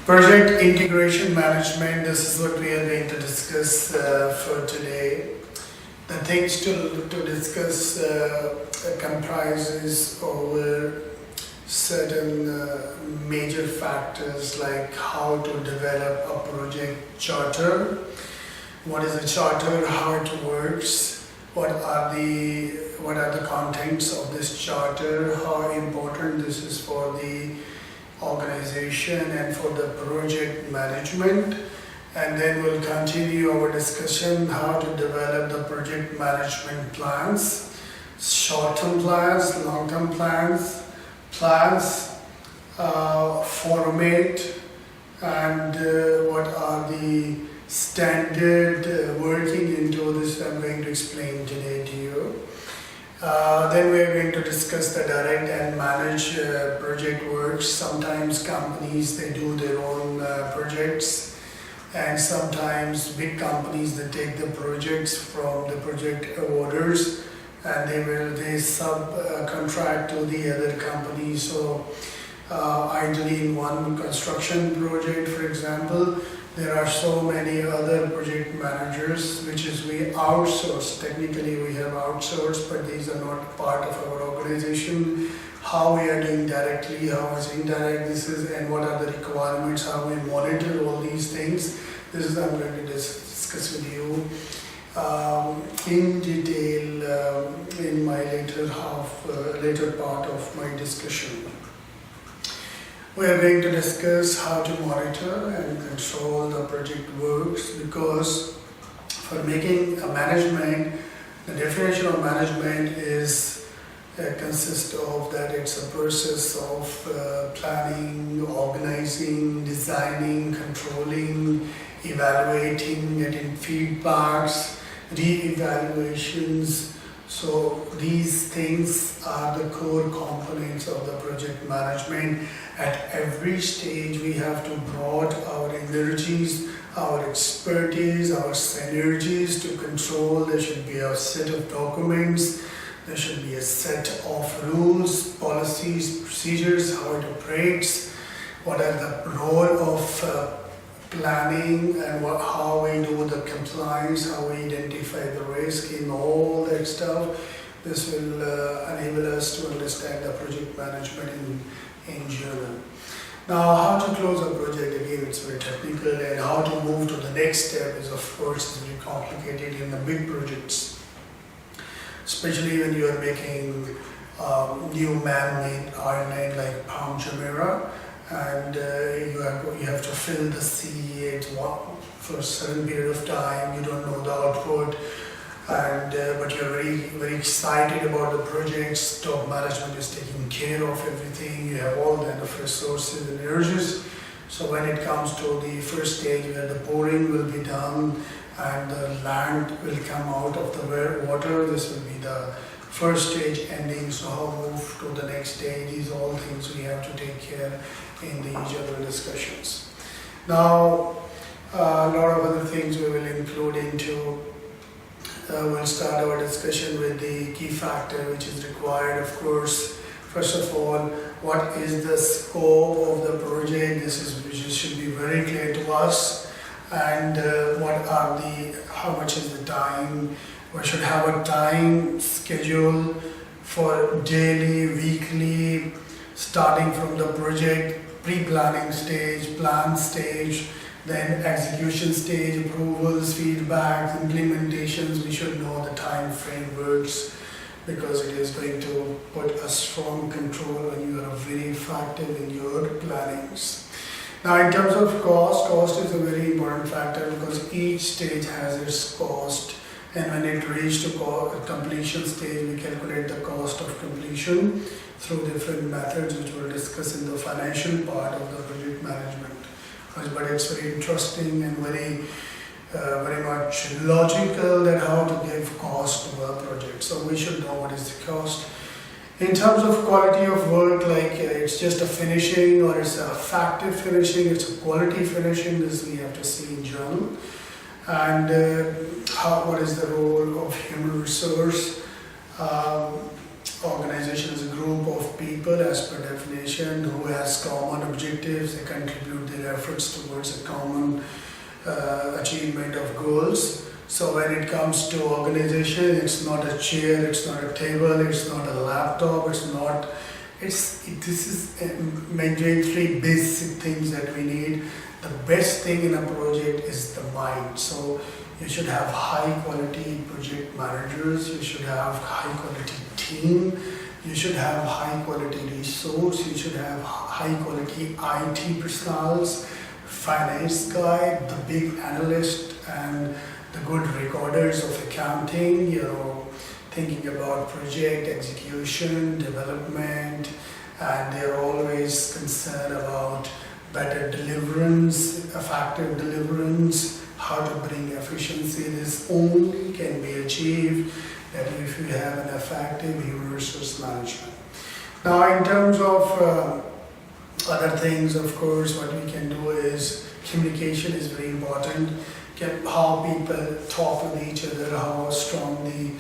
Project integration management, this is what we are going to discuss for today. The things to discuss comprises over certain major factors like how to develop a project charter, what is a charter, how it works, what are the contents of this charter, how important this is for the organization and for the project management. And then we'll continue our discussion how to develop the project management plans, short-term plans, long-term plans, format, and what are the standard working into this I'm going to explain today to you. Then we are going to discuss the direct and managed project works. Sometimes companies, they do their own projects, and sometimes big companies, they take the projects from the project awarders and they subcontract to the other companies. So ideally in one construction project, for example, there are so many other project managers which is we outsource. Technically we have outsourced, but these are not part of our organization. How we are doing directly, how is indirect this is, and what are the requirements, how we monitor all these things. This is I'm going to discuss with you in detail in my later part of my discussion. We are going to discuss how to monitor and control the project works, because for making a management, the definition of management is consists of that it's a process of planning, organizing, designing, controlling, evaluating, getting feedbacks, re-evaluations. So these things are the core components of the project management. At every stage we have to brought our energies, our expertise, our synergies to control. There should be a set of documents, there should be a set of rules, policies, procedures, how it operates, what are the role of planning and how we do the compliance, how we identify the risk in all that stuff. This will enable us to understand the project management in general. Now, how to close a project, again it's very technical, and how to move to the next step is of course very complicated in the big projects, especially when you are making new man-made island like Palm Jumeirah, and you have to fill the sea for a certain period of time. You don't know the output, and but you're very excited about the projects. Top management is taking care of everything. You have all the enough resources and energies. So when it comes to the first stage where the pouring will be done and the land will come out of the water, this will be the first stage ending. So how to move to the next stage, these all things we have to take care in each other discussions. Now a lot of other things we will include into. We'll start our discussion with the key factor which is required. Of course, first of all, what is the scope of the project? This should be very clear to us, and how much is the time? We should have a time schedule for daily, weekly, starting from the project pre-planning stage, plan stage, then execution stage, approvals, feedbacks, implementations. We should know the time frameworks, because it is going to put a strong control when you are very effective in your plannings. Now in terms of cost is a very important factor, because each stage has its cost, and when it reaches to completion stage, we calculate the cost of completion through different methods which we'll discuss in the financial part of the project management. But it's very interesting and very much logical that how to give cost to a project. So we should know what is the cost. In terms of quality of work, like it's just a finishing or it's a effective finishing, it's a quality finishing, this we have to see in general. And what is the role of human resource? Organization is a group of people people as per definition who has common objectives. They contribute their efforts towards a common achievement of goals. So when it comes to organization, it's not a chair, it's not a table, it's not a laptop, this is maintaining three basic things that we need. The best thing in a project is the mind. So you should have high quality project managers, you should have high quality team, you should have high quality resource, you should have high quality IT personals, finance guy, the big analyst, and the good recorders of accounting, thinking about project execution, development, and they're always concerned about better deliverance, effective deliverance, how to bring efficiency. This only can be achieved that if you have an effective human resource management. Now, in terms of other things, of course, what we can do is communication is very important. How people talk with each other, how strong the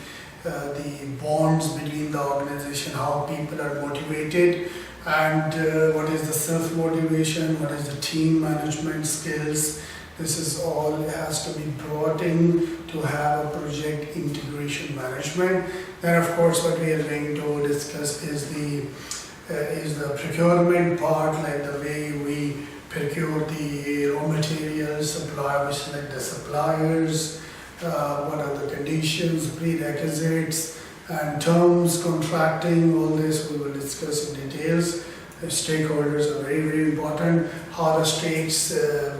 bonds between the organization, how people are motivated, and what is the self-motivation, what is the team management skills. This is all has to be brought in to have a project integration management. Then, of course, what we are going to discuss is the procurement part, like the way we procure the raw materials, we select the suppliers, what are the conditions, prerequisites, and terms, contracting, all this we will discuss in details. The stakeholders are very, very important. How the states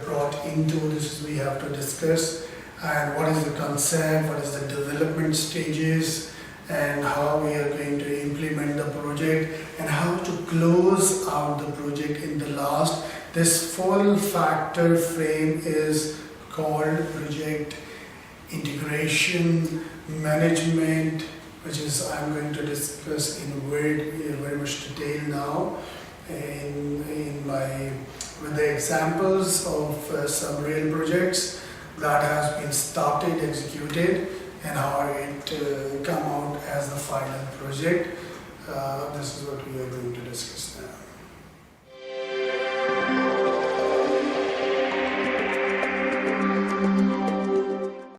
brought into this we have to discuss, and what is the concept, what is the development stages, and how we are going to implement the project, and how to close out the project in the last. This full factor frame is called project integration management, which is I'm going to discuss in very much detail now with the examples of some real projects that has been started, executed, and how it come out as the final project. This is what we are going to discuss now.